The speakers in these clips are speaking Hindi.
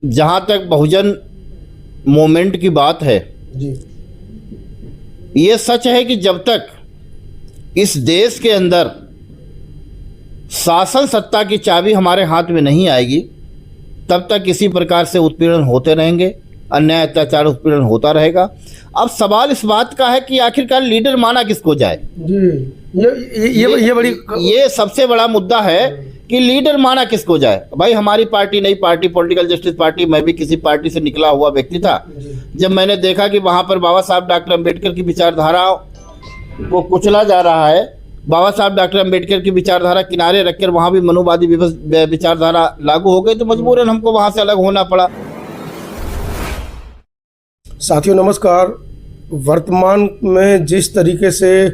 जहाँ तक बहुजन मूवमेंट की बात है जी। ये सच है कि जब तक इस देश के अंदर शासन सत्ता की चाबी हमारे हाथ में नहीं आएगी तब तक इसी प्रकार से उत्पीड़न होते रहेंगे, अन्याय अत्याचार उत्पीड़न होता रहेगा। अब सवाल इस बात का है कि आखिरकार लीडर माना किसको जाए। जी, ये सबसे बड़ा मुद्दा है कि लीडर माना किसको जाए। भाई हमारी पार्टी नई पार्टी पॉलिटिकल जस्टिस पार्टी, मैं भी किसी पार्टी से निकला हुआ व्यक्ति था। जब मैंने देखा कि वहाँ पर बाबा साहब डॉक्टर अम्बेडकर की विचारधारा को कुचला जा रहा है, बाबा साहब डॉक्टर अम्बेडकर की विचारधारा किनारे रखकर वहाँ भी मनुवादी विचारधारा लागू हो गई, तो मजबूरन हमको वहाँ से अलग होना पड़ा। साथियों नमस्कार। वर्तमान में जिस तरीके से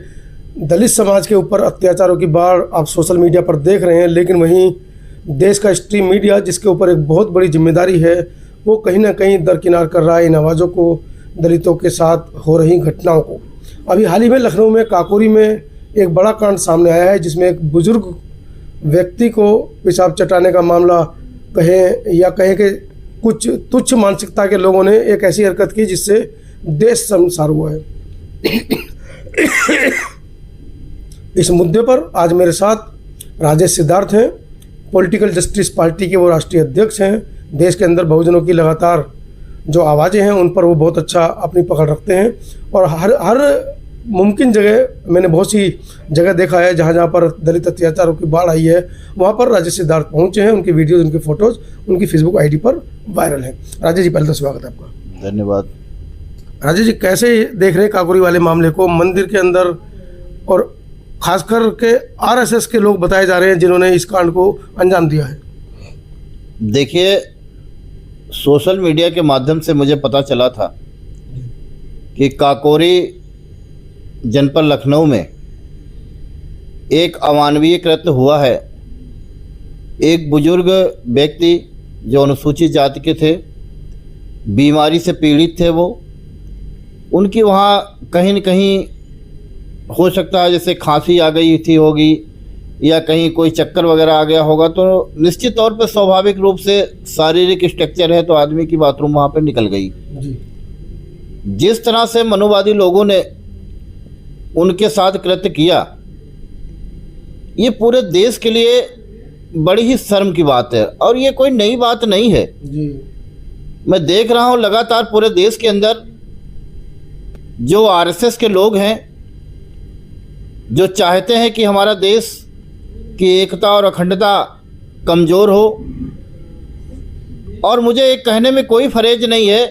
दलित समाज के ऊपर अत्याचारों की बाढ़ आप सोशल मीडिया पर देख रहे हैं, लेकिन वहीं देश का स्ट्रीम मीडिया जिसके ऊपर एक बहुत बड़ी जिम्मेदारी है, वो कहीं ना कहीं दरकिनार कर रहा है इन आवाज़ों को, दलितों के साथ हो रही घटनाओं को। अभी हाल ही में लखनऊ में काकोरी में एक बड़ा कांड सामने आया है, जिसमें एक बुजुर्ग व्यक्ति को पेशाब चटाने का मामला कहें या कहें कि कुछ तुच्छ मानसिकता के लोगों ने एक ऐसी हरकत की जिससे देश शर्मसार हुआ है। इस मुद्दे पर आज मेरे साथ राजेश सिद्धार्थ हैं, पॉलिटिकल जस्टिस पार्टी के वो राष्ट्रीय अध्यक्ष हैं। देश के अंदर बहुजनों की लगातार जो आवाज़ें हैं उन पर वो बहुत अच्छा अपनी पकड़ रखते हैं और हर मुमकिन जगह, मैंने बहुत सी जगह देखा है जहाँ पर दलित अत्याचारों की बाढ़ आई है, वहाँ पर राजेश सिद्धार्थ पहुँचे हैं। उनकी वीडियोज़, उनकी फ़ोटोज़ उनकी फेसबुक आईडी पर वायरल हैं। राजेश जी, पहले तो स्वागत है आपका। धन्यवाद। राजेश जी, कैसे देख रहे हैं काकोरी वाले मामले को? मंदिर के अंदर और खासकर के आरएसएस के लोग बताए जा रहे हैं जिन्होंने इस कांड को अंजाम दिया है। देखिए, सोशल मीडिया के माध्यम से मुझे पता चला था कि काकोरी जनपद लखनऊ में एक अमानवीय कृत्य हुआ है। एक बुजुर्ग व्यक्ति जो अनुसूचित जाति के थे, बीमारी से पीड़ित थे, वो उनकी वहाँ कहीं न कहीं हो सकता है जैसे खांसी आ गई थी होगी या कहीं कोई चक्कर वगैरह आ गया होगा, तो निश्चित तौर पर स्वाभाविक रूप से शारीरिक स्ट्रक्चर है तो आदमी की बाथरूम वहाँ पर निकल गई। जिस तरह से मनुवादी लोगों ने उनके साथ कृत्य किया, ये पूरे देश के लिए बड़ी ही शर्म की बात है और ये कोई नई बात नहीं है जी। मैं देख रहा हूँ लगातार पूरे देश के अंदर जो आरएसएस के लोग हैं, जो चाहते हैं कि हमारा देश की एकता और अखंडता कमज़ोर हो, और मुझे एक कहने में कोई फरेज नहीं है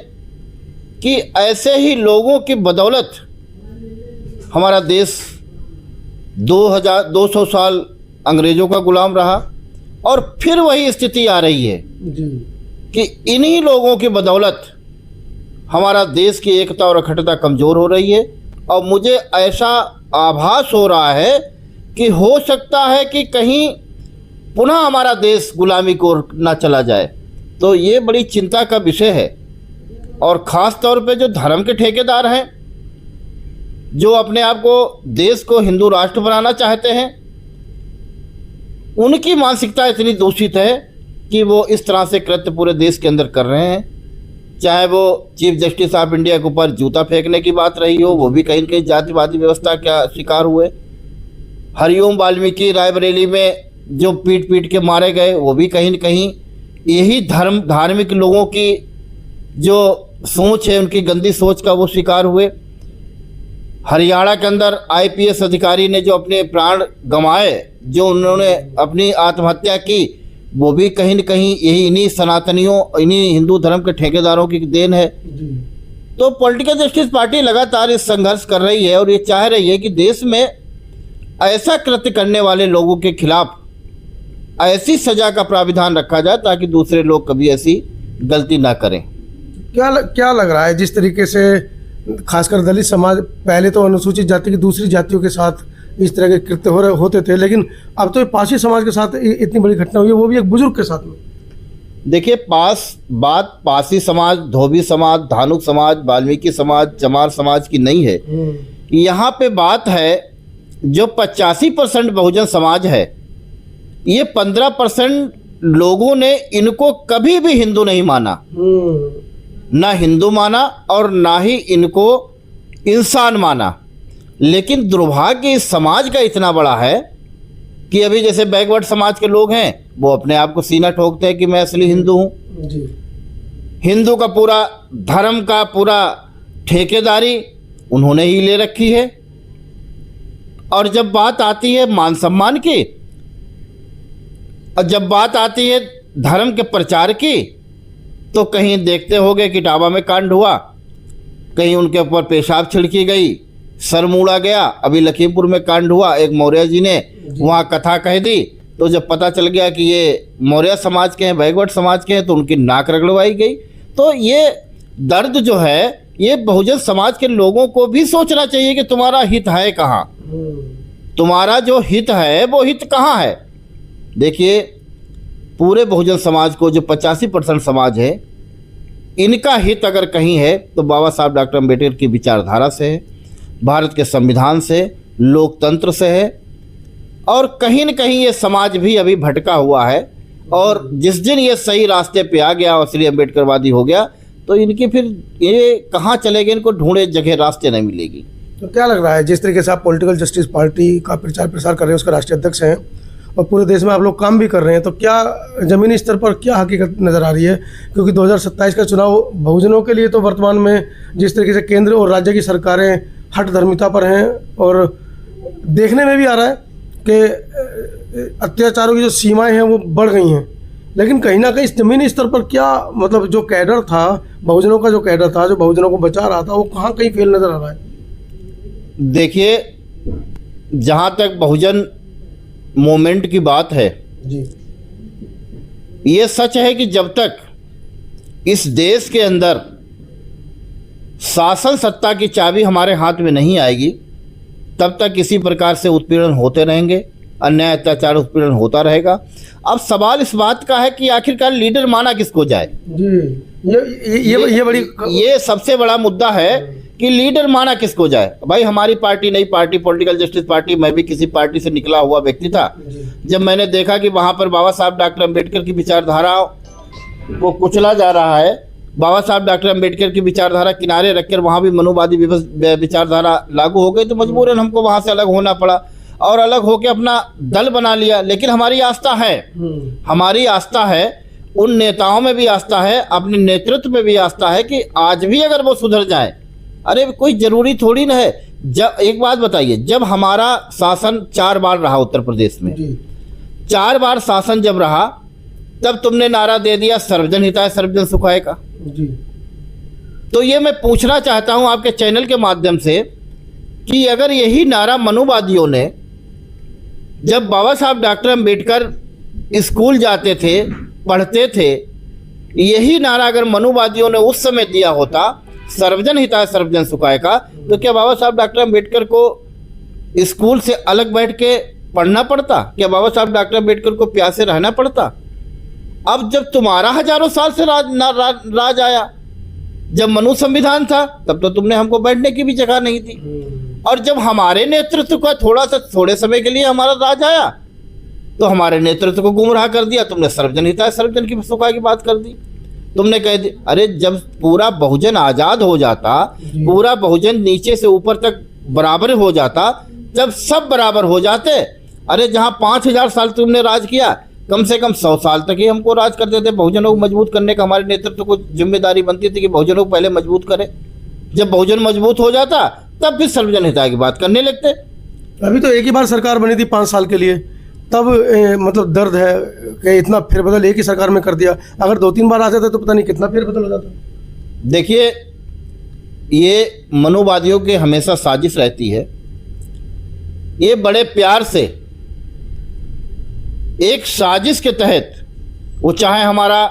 कि ऐसे ही लोगों की बदौलत हमारा देश 200 साल अंग्रेज़ों का गुलाम रहा और फिर वही स्थिति आ रही है जी। कि इन्हीं लोगों की बदौलत हमारा देश की एकता और अखंडता कमज़ोर हो रही है। और मुझे ऐसा आभास हो रहा है कि हो सकता है कि कहीं पुनः हमारा देश गुलामी को ना चला जाए। तो ये बड़ी चिंता का विषय है। और ख़ास तौर पे जो धर्म के ठेकेदार हैं, जो अपने आप को देश को हिंदू राष्ट्र बनाना चाहते हैं, उनकी मानसिकता इतनी दूषित है कि वो इस तरह से कृत्य पूरे देश के अंदर कर रहे हैं। चाहे वो चीफ जस्टिस ऑफ इंडिया के ऊपर जूता फेंकने की बात रही हो, वो भी कहीं न कहीं जातिवादी व्यवस्था का शिकार हुए। हरिओम वाल्मीकि रायबरेली में जो पीट पीट के मारे गए, वो भी कहीं न कहीं यही धार्मिक लोगों की जो सोच है, उनकी गंदी सोच का वो शिकार हुए। हरियाणा के अंदर आईपीएस अधिकारी ने जो अपने प्राण गंवाए, जो उन्होंने अपनी आत्महत्या की, वो भी कहीं न कहीं यही इन्हीं सनातनियों, इन्हीं हिंदू धर्म के ठेकेदारों की देन है। तो पॉलिटिकल जस्टिस पार्टी लगातार इस संघर्ष कर रही है और ये चाह रही है कि देश में ऐसा कृत्य करने वाले लोगों के खिलाफ ऐसी सजा का प्राविधान रखा जाए ताकि दूसरे लोग कभी ऐसी गलती ना करें। क्या लग रहा है, जिस तरीके से खासकर दलित समाज पहले तो अनुसूचित जाति की दूसरी जातियों के साथ इस तरह के कृत्य होते थे, लेकिन अब तो पासी समाज के साथ इतनी बड़ी घटना हुई है, वो भी एक बुजुर्ग के साथ में। देखिए, पासी समाज, धोबी समाज, धानुक समाज, वाल्मीकि समाज, चमार समाज की नहीं है। यहाँ पे बात है जो 85% बहुजन समाज है, ये 15% लोगों ने इनको कभी भी हिंदू नहीं माना, ना हिंदू माना और ना ही इनको इंसान माना। लेकिन दुर्भाग्य इस समाज का इतना बड़ा है कि अभी जैसे बैकवर्ड समाज के लोग हैं, वो अपने आप को सीना ठोकते हैं कि मैं असली हिंदू हूँ। जी। हिंदू का पूरा धर्म का पूरा ठेकेदारी उन्होंने ही ले रखी है। और जब बात आती है मान सम्मान की और जब बात आती है धर्म के प्रचार की, तो कहीं देखते होंगे कि इटावा में कांड हुआ, कहीं उनके ऊपर पेशाब छिड़की गई, सर मूड़ा गया। अभी लखीमपुर में कांड हुआ, एक मौर्य जी ने वहाँ कथा कह दी, तो जब पता चल गया कि ये मौर्य समाज के हैं, बैकवर्ड समाज के हैं, तो उनकी नाक रगड़वाई गई। तो ये दर्द जो है, ये बहुजन समाज के लोगों को भी सोचना चाहिए कि तुम्हारा हित है कहाँ, तुम्हारा जो हित है वो हित कहाँ है। देखिए, पूरे बहुजन समाज को जो 85% समाज है, इनका हित अगर कहीं है तो बाबा साहब डॉक्टर अम्बेडकर की विचारधारा से है, भारत के संविधान से, लोकतंत्र से है। और कहीं न कहीं ये समाज भी अभी भटका हुआ है। और जिस दिन ये सही रास्ते पे आ गया और श्री अम्बेडकरवादी हो गया, तो इनकी फिर ये कहाँ चलेंगे, इनको ढूंढे जगह रास्ते नहीं मिलेगी। तो क्या लग रहा है, जिस तरीके से आप पॉलिटिकल जस्टिस पार्टी का प्रचार प्रसार कर रहे हैं, उसका राष्ट्रीय अध्यक्ष हैं और पूरे देश में आप लोग काम भी कर रहे हैं, तो क्या ज़मीनी स्तर पर क्या हकीकत नज़र आ रही है? क्योंकि 2027 का चुनाव बहुजनों के लिए तो वर्तमान में जिस तरीके से केंद्र और राज्य की सरकारें हठधर्मिता पर हैं, और देखने में भी आ रहा है कि अत्याचारों की जो सीमाएं हैं वो बढ़ गई हैं, लेकिन कहीं ना कहीं ज़मीनी स्तर पर क्या मतलब जो कैडर था, बहुजनों का जो कैडर था, जो बहुजनों को बचा रहा था, वो कहाँ कहीं फेल नज़र आ रहा है? देखिए, जहाँ तक बहुजन मोमेंट की बात है जी, ये सच है कि जब तक इस देश के अंदर शासन सत्ता की चाबी हमारे हाथ में नहीं आएगी, तब तक किसी प्रकार से उत्पीड़न होते रहेंगे, अन्याय अत्याचार उत्पीड़न होता रहेगा। अब सवाल इस बात का है कि आखिरकार लीडर माना किसको जाए। जी, ये बड़ी ये सबसे बड़ा मुद्दा है कि लीडर माना किसको जाए। भाई, हमारी पार्टी नई पार्टी पॉलिटिकल जस्टिस पार्टी, मैं भी किसी पार्टी से निकला हुआ व्यक्ति था। जब मैंने देखा कि वहाँ पर बाबा साहब डॉक्टर अम्बेडकर की विचारधारा को कुचला जा रहा है, बाबा साहब डॉक्टर अम्बेडकर की विचारधारा किनारे रखकर वहाँ भी मनुवादी विचारधारा लागू हो गई, तो मजबूरन हमको वहाँ से अलग होना पड़ा और अलग होकर अपना दल बना लिया। लेकिन हमारी आस्था है, हमारी आस्था है, उन नेताओं में भी आस्था है, अपने नेतृत्व में भी आस्था है कि आज भी अगर वो सुधर जाए। अरे कोई ज़रूरी थोड़ी ना है। जब एक बात बताइए, जब हमारा शासन 4 बार रहा उत्तर प्रदेश में, 4 बार शासन जब रहा, तब तुमने नारा दे दिया सर्वजन हिताय सर्वजन सुखाय का। जी। तो ये मैं पूछना चाहता हूं आपके चैनल के माध्यम से कि अगर यही नारा मनुवादियों ने, जब बाबा साहब डॉक्टर अम्बेडकर स्कूल जाते थे, पढ़ते थे, यही नारा अगर मनुवादियों ने उस समय दिया होता सर्वजन हिताय सर्वजन सुखाय का, तो क्या बाबा साहब डॉक्टर अम्बेडकर को स्कूल से अलग बैठ के पढ़ना पड़ता? क्या बाबा साहब डॉक्टर अम्बेडकर को प्यासे रहना पड़ता? अब जब तुम्हारा हजारों साल से राज आया, जब मनु संविधान था, तब तो तुमने हमको बैठने की भी जगह नहीं थी। और जब हमारे नेतृत्व का थोड़े समय के लिए हमारा राज आया, तो हमारे नेतृत्व को गुमराह कर दिया। तुमने सर्वजन हिताय सर्वजन की सुखाय की बात कर दी। तुमने कह दी, अरे जब पूरा बहुजन आज़ाद हो जाता, पूरा बहुजन नीचे से ऊपर तक बराबर हो जाता, जब सब बराबर हो जाते, अरे जहाँ 5000 साल तुमने राज किया, कम से कम 100 साल तक ही हमको राज करते थे। बहुजनों को मजबूत करने का हमारे नेतृत्व को जिम्मेदारी बनती थी कि बहुजनों को पहले मजबूत करें। जब बहुजन मजबूत हो जाता, तब फिर सर्वजन हिताय की बात करने लगते। अभी तो एक ही बार सरकार बनी थी 5 साल के लिए, तब मतलब दर्द है कि इतना फेरबदल एक ही सरकार में कर दिया। अगर 2-3 बार आ जाता तो पता नहीं कितना फेरबदल हो जाता। देखिए, ये मनुवादियों की हमेशा साजिश रहती है। ये बड़े प्यार से एक साजिश के तहत, वो चाहे हमारा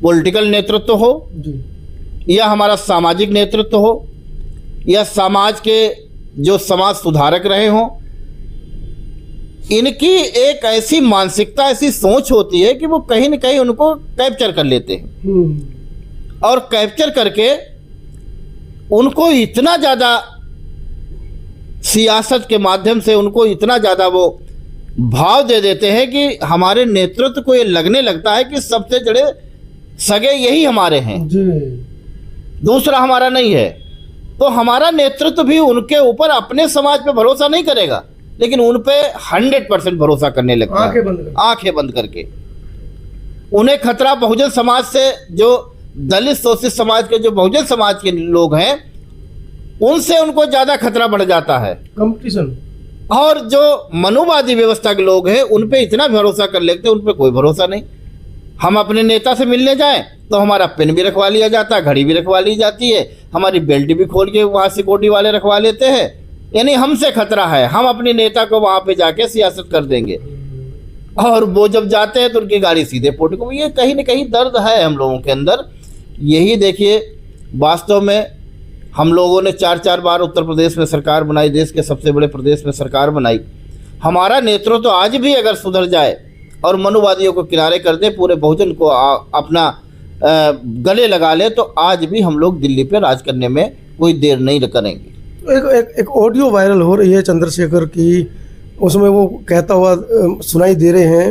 पॉलिटिकल नेतृत्व हो या हमारा सामाजिक नेतृत्व हो या समाज के जो समाज सुधारक रहे हों, इनकी एक ऐसी मानसिकता, ऐसी सोच होती है कि वो कहीं न कहीं उनको कैप्चर कर लेते हैं। और कैप्चर करके उनको इतना ज़्यादा सियासत के माध्यम से, उनको इतना ज़्यादा वो भाव दे देते हैं कि हमारे नेतृत्व को ये लगने लगता है कि सबसे जड़े सगे यही हमारे हैं जी। दूसरा हमारा नहीं है। तो हमारा नेतृत्व भी उनके ऊपर अपने समाज पे भरोसा नहीं करेगा, लेकिन उन पे 100% भरोसा करने लगता है, आंखें बंद करके। उन्हें खतरा बहुजन समाज से, जो दलित शोषित समाज के, जो बहुजन समाज के लोग हैं, उनसे उनको ज्यादा खतरा बढ़ जाता है, कंपटीशन। और जो मनुवादी व्यवस्था के लोग हैं उन पे इतना भरोसा कर लेते हैं, उन पे कोई भरोसा नहीं। हम अपने नेता से मिलने जाएं तो हमारा पेन भी रखवा लिया जाता है, घड़ी भी रखवा ली जाती है, हमारी बेल्ट भी खोल के वहाँ सिक्योरिटी वाले रखवा लेते हैं। यानी हमसे खतरा है, हम अपने नेता को वहाँ पे जाके सियासत कर देंगे। और वो जब जाते हैं तो उनकी गाड़ी सीधे पोर्ट को। ये कहीं ना कहीं दर्द है हम लोगों के अंदर। यही देखिए, वास्तव में हम लोगों ने 4-4 बार उत्तर प्रदेश में सरकार बनाई, देश के सबसे बड़े प्रदेश में सरकार बनाई। हमारा नेतृत्व तो आज भी अगर सुधर जाए और मनुवादियों को किनारे कर दे, पूरे बहुजन को अपना गले लगा ले, तो आज भी हम लोग दिल्ली पे राज करने में कोई देर नहीं करेंगे। एक ऑडियो वायरल हो रही है चंद्रशेखर की, उसमें वो कहता हुआ सुनाई दे रहे हैं।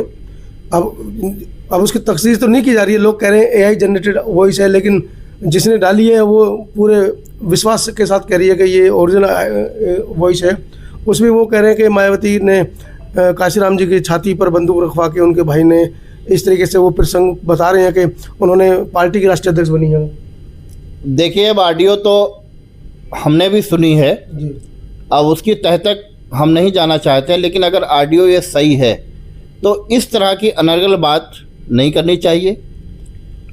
अब उसकी तफसीर तो नहीं की जा रही है, लोग कह रहे हैं AI जनरेटेड वॉइस है, लेकिन जिसने डाली है वो पूरे विश्वास के साथ कह रही है कि ये ओरिजिनल वॉइस है। उसमें वो कह रहे हैं कि मायावती ने काशीराम जी की छाती पर बंदूक रखवा के उनके भाई ने, इस तरीके से वो प्रसंग बता रहे हैं कि उन्होंने पार्टी की राष्ट्रीय अध्यक्ष बनी है। देखिए, अब ऑडियो तो हमने भी सुनी है जी। अब उसकी तह तक हम नहीं जाना चाहते, लेकिन अगर ऑडियो ये सही है तो इस तरह की अनर्गल बात नहीं करनी चाहिए।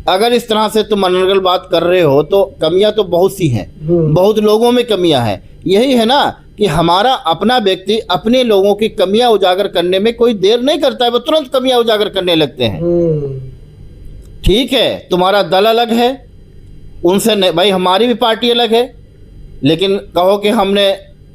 अगर इस तरह से तुम अनर्गल बात कर रहे हो तो कमियां तो बहुत सी हैं, बहुत लोगों में कमियां हैं। यही है ना कि हमारा अपना व्यक्ति अपने लोगों की कमियां उजागर करने में कोई देर नहीं करता है, वो तुरंत कमियां उजागर करने लगते हैं। ठीक है, तुम्हारा दल अलग है उनसे, नहीं भाई, हमारी भी पार्टी अलग है, लेकिन कहो कि हमने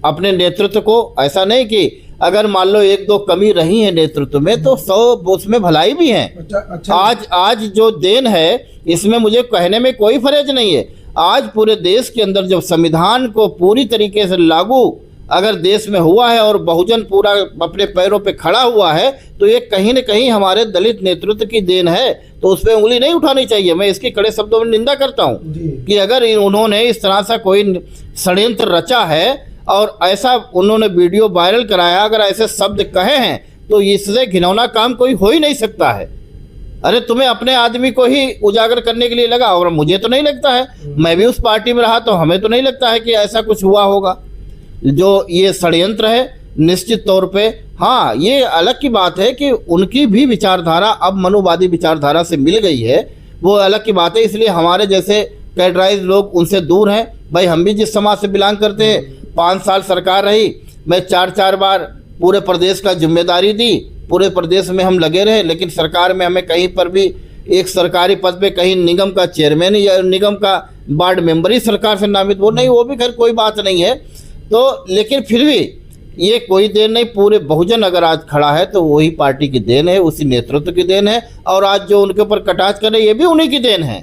अपने नेतृत्व को, ऐसा नहीं कि अगर मान लो 1-2 कमी रही है नेतृत्व में तो 100 उसमें भलाई भी है। अच्छा। आज जो देन है इसमें मुझे कहने में कोई फर्ज नहीं है। आज पूरे देश के अंदर जब संविधान को पूरी तरीके से लागू अगर देश में हुआ है और बहुजन पूरा अपने पैरों पे खड़ा हुआ है, तो ये कहीं न कहीं हमारे दलित नेतृत्व की देन है, तो उस पर उंगली नहीं उठानी चाहिए। मैं इसकी कड़े शब्दों में निंदा करता हूँ कि अगर उन्होंने इस तरह से कोई षड्यंत्र रचा है और ऐसा उन्होंने वीडियो वायरल कराया, अगर ऐसे शब्द कहे हैं, तो इससे घिनौना काम कोई हो ही नहीं सकता है। अरे तुम्हें अपने आदमी को ही उजागर करने के लिए लगा, और मुझे तो नहीं लगता है, मैं भी उस पार्टी में रहा तो हमें तो नहीं लगता है कि ऐसा कुछ हुआ होगा। जो ये षड्यंत्र है निश्चित तौर पे, हाँ, ये अलग की बात है कि उनकी भी विचारधारा अब मनुवादी विचारधारा से मिल गई है, वो अलग की बात है। इसलिए हमारे जैसे कैडराइज लोग उनसे दूर हैं। भाई, हम भी जिस समाज से बिलोंग करते हैं, 5 साल सरकार रही, मैं 4-4 बार पूरे प्रदेश का जिम्मेदारी दी, पूरे प्रदेश में हम लगे रहे, लेकिन सरकार में हमें कहीं पर भी एक सरकारी पद पे, कहीं निगम का चेयरमैन या निगम का वार्ड मेंबर ही सरकार से नामित वो नहीं, वो भी खैर कोई बात नहीं है। तो लेकिन फिर भी ये कोई देन नहीं, पूरे बहुजन अगर आज खड़ा है तो वही पार्टी की देन है, उसी नेतृत्व की देन है। और आज जो उनके ऊपर कटाक्ष करे ये भी उन्हीं की देन है,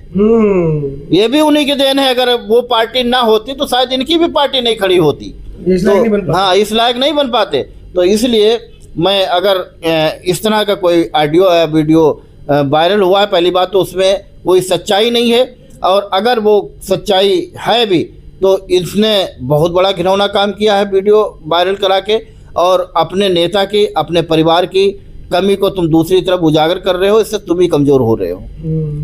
ये भी उन्हीं की देन है। अगर वो पार्टी ना होती तो शायद इनकी भी पार्टी नहीं खड़ी होती, तो हाँ, इस लायक नहीं बन पाते। तो इसलिए मैं, अगर इस तरह का कोई ऑडियो या वीडियो वायरल हुआ है, पहली बात तो उसमें कोई सच्चाई नहीं है, और अगर वो सच्चाई है भी तो इसने बहुत बड़ा घिनौना काम किया है वीडियो वायरल करा के, और अपने नेता की, अपने परिवार की कमी को तुम दूसरी तरफ उजागर कर रहे हो, इससे तुम ही कमज़ोर हो रहे हो।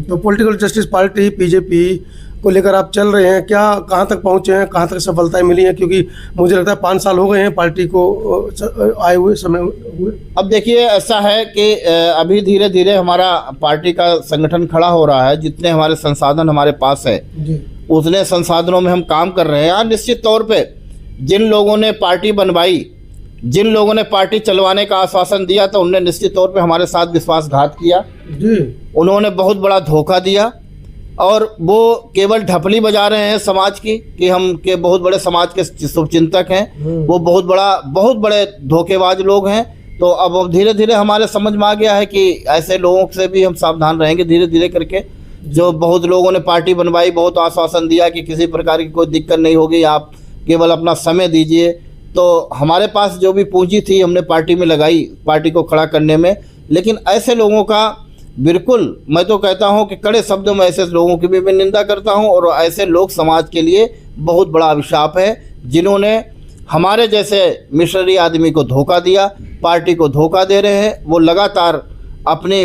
तो पॉलिटिकल जस्टिस पार्टी PJP को लेकर आप चल रहे हैं, क्या कहाँ तक पहुँचे हैं, कहाँ तक सफलताएं मिली हैं? क्योंकि मुझे लगता है 5 साल हो गए हैं पार्टी को आए हुए समय हुए। अब देखिए, ऐसा है कि अभी धीरे धीरे हमारा पार्टी का संगठन खड़ा हो रहा है। जितने हमारे संसाधन हमारे पास है उतने संसाधनों में हम काम कर रहे हैं। निश्चित तौर पे जिन लोगों ने पार्टी बनवाई, जिन लोगों ने पार्टी चलवाने का आश्वासन दिया, तो उनने निश्चित तौर पे हमारे साथ विश्वासघात किया जी। उन्होंने बहुत बड़ा धोखा दिया, और वो केवल ढपली बजा रहे हैं समाज की कि हम के बहुत बड़े समाज के शुभचिंतक हैं। वो बहुत बड़े धोखेबाज लोग हैं। तो अब धीरे धीरे हमारे समझ में आ गया है कि ऐसे लोगों से भी हम सावधान रहेंगे धीरे धीरे करके। जो बहुत लोगों ने पार्टी बनवाई, बहुत आश्वासन दिया कि किसी प्रकार की कोई दिक्कत नहीं होगी, आप केवल अपना समय दीजिए, तो हमारे पास जो भी पूंजी थी हमने पार्टी में लगाई, पार्टी को खड़ा करने में। लेकिन ऐसे लोगों का बिल्कुल, मैं तो कहता हूं कि कड़े शब्दों में ऐसे लोगों की भी मैं निंदा करता हूं, और ऐसे लोग समाज के लिए बहुत बड़ा अभिशाप है, जिन्होंने हमारे जैसे मिशनरी आदमी को धोखा दिया, पार्टी को धोखा दे रहे हैं। वो लगातार अपनी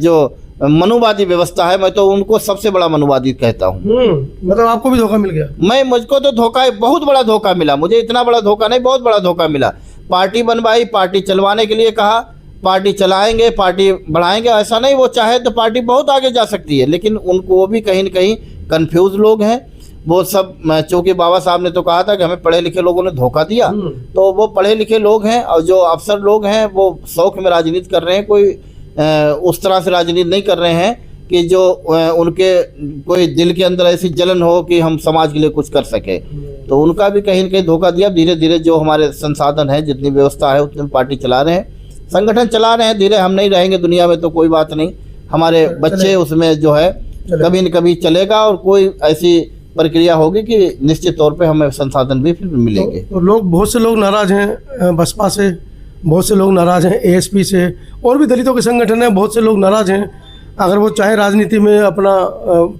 जो मनुवादी व्यवस्था है, मैं तो उनको सबसे बड़ा मनुवादी कहता हूँ। मतलब आपको भी धोखा मिल गया? मुझको तो धोखा, बहुत बड़ा धोखा मिला। मुझे इतना बड़ा धोखा नहीं, बहुत बड़ा धोखा मिला। पार्टी बनवाई, पार्टी चलवाने के लिए कहा, पार्टी चलाएंगे, पार्टी बढ़ाएंगे, ऐसा नहीं। वो चाहे तो पार्टी बहुत आगे जा सकती है, लेकिन उनको वो भी कहीं न कहीं कन्फ्यूज लोग हैं। वो सब, चूँकि बाबा साहब ने तो कहा था कि हमें पढ़े लिखे लोगों ने धोखा दिया, तो वो पढ़े लिखे लोग हैं और जो अफसर लोग हैं वो शौक में राजनीति कर रहे हैं। कोई उस तरह से राजनीति नहीं कर रहे हैं कि जो उनके कोई दिल के अंदर ऐसी जलन हो कि हम समाज के लिए कुछ कर सके। तो उनका भी कहीं न कहीं धोखा दिया। धीरे धीरे जो हमारे संसाधन है, जितनी व्यवस्था है, उतनी पार्टी चला रहे हैं, संगठन चला रहे हैं। धीरे हम नहीं रहेंगे दुनिया में तो कोई बात नहीं, हमारे बच्चे उसमें जो है कभी न कभी चलेगा, और कोई ऐसी प्रक्रिया होगी कि निश्चित तौर पे हमें संसाधन भी फिर मिलेंगे। तो लोग, बहुत से लोग नाराज हैं बसपा से, बहुत से लोग नाराज हैं एएसपी से, और भी दलितों के संगठन हैं, बहुत से लोग नाराज हैं। अगर वो चाहे राजनीति में अपना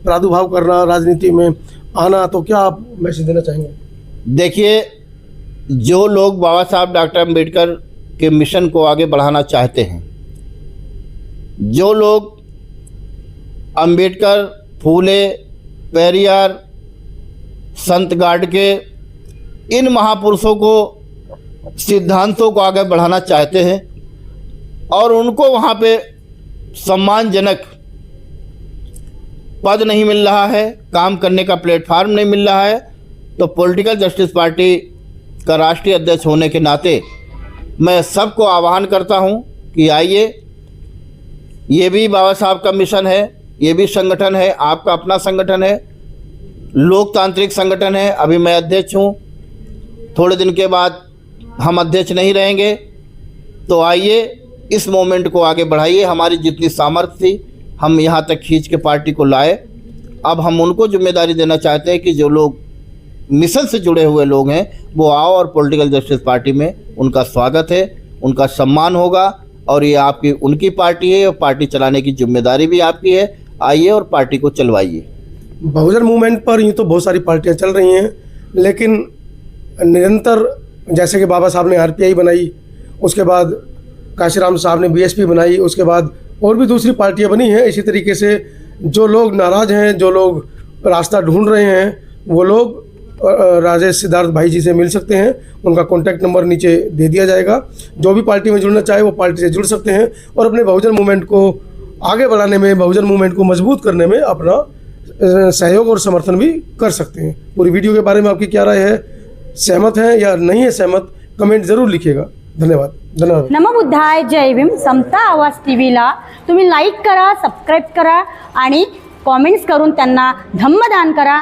प्रादुर्भाव करना, राजनीति में आना, तो क्या आप मैसेज देना चाहेंगे? देखिए, जो लोग बाबा साहब डॉक्टर अम्बेडकर के मिशन को आगे बढ़ाना चाहते हैं, जो लोग अम्बेडकर, फूले, पेरियार, संत गाडगे, इन महापुरुषों को, सिद्धांतों को आगे बढ़ाना चाहते हैं, और उनको वहाँ पे सम्मानजनक पद नहीं मिल रहा है, काम करने का प्लेटफार्म नहीं मिल रहा है, तो पॉलिटिकल जस्टिस पार्टी का राष्ट्रीय अध्यक्ष होने के नाते मैं सबको आह्वान करता हूं कि आइए, ये भी बाबा साहब का मिशन है, ये भी संगठन है, आपका अपना संगठन है, लोकतांत्रिक संगठन है। अभी मैं अध्यक्ष हूं, थोड़े दिन के बाद हम अध्यक्ष नहीं रहेंगे, तो आइए इस मोमेंट को आगे बढ़ाइए। हमारी जितनी सामर्थ्य थी हम यहाँ तक खींच के पार्टी को लाए। अब हम उनको जिम्मेदारी देना चाहते हैं कि जो लोग मिशन से जुड़े हुए लोग हैं वो आओ, और पॉलिटिकल जस्टिस पार्टी में उनका स्वागत है, उनका सम्मान होगा, और ये आपकी उनकी पार्टी है, और पार्टी चलाने की जिम्मेदारी भी आपकी है। आइए और पार्टी को चलवाइए। बहुजन मूवमेंट पर यूँ तो बहुत सारी पार्टियाँ चल रही हैं, लेकिन निरंतर, जैसे कि बाबा साहब ने आरपीआई बनाई, उसके बाद काशीराम साहब ने बीएसपी बनाई, उसके बाद और भी दूसरी पार्टियां बनी हैं। इसी तरीके से जो लोग नाराज़ हैं, जो लोग रास्ता ढूंढ रहे हैं, वो लोग राजेश सिद्धार्थ भाई जी से मिल सकते हैं। उनका कॉन्टैक्ट नंबर नीचे दे दिया जाएगा। जो भी पार्टी में जुड़ना चाहे वो पार्टी से जुड़ सकते हैं, और अपने बहुजन मूवमेंट को आगे बढ़ाने में, बहुजन मूवमेंट को मजबूत करने में अपना सहयोग और समर्थन भी कर सकते हैं। पूरी वीडियो के बारे में आपकी क्या राय है? सहमत हैं या नहीं है सहमत? कमेंट जरूर लिखिएगा। धन्यवाद। धन्यवाद। नमो बुद्धाय, जय भीम। समता आवाज टीव्हीला तुम्ही लाईक करा, सबस्क्राईब करा आणि कॉमेंट्स करून त्यांना धम्मदान करा।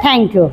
थँक्यू।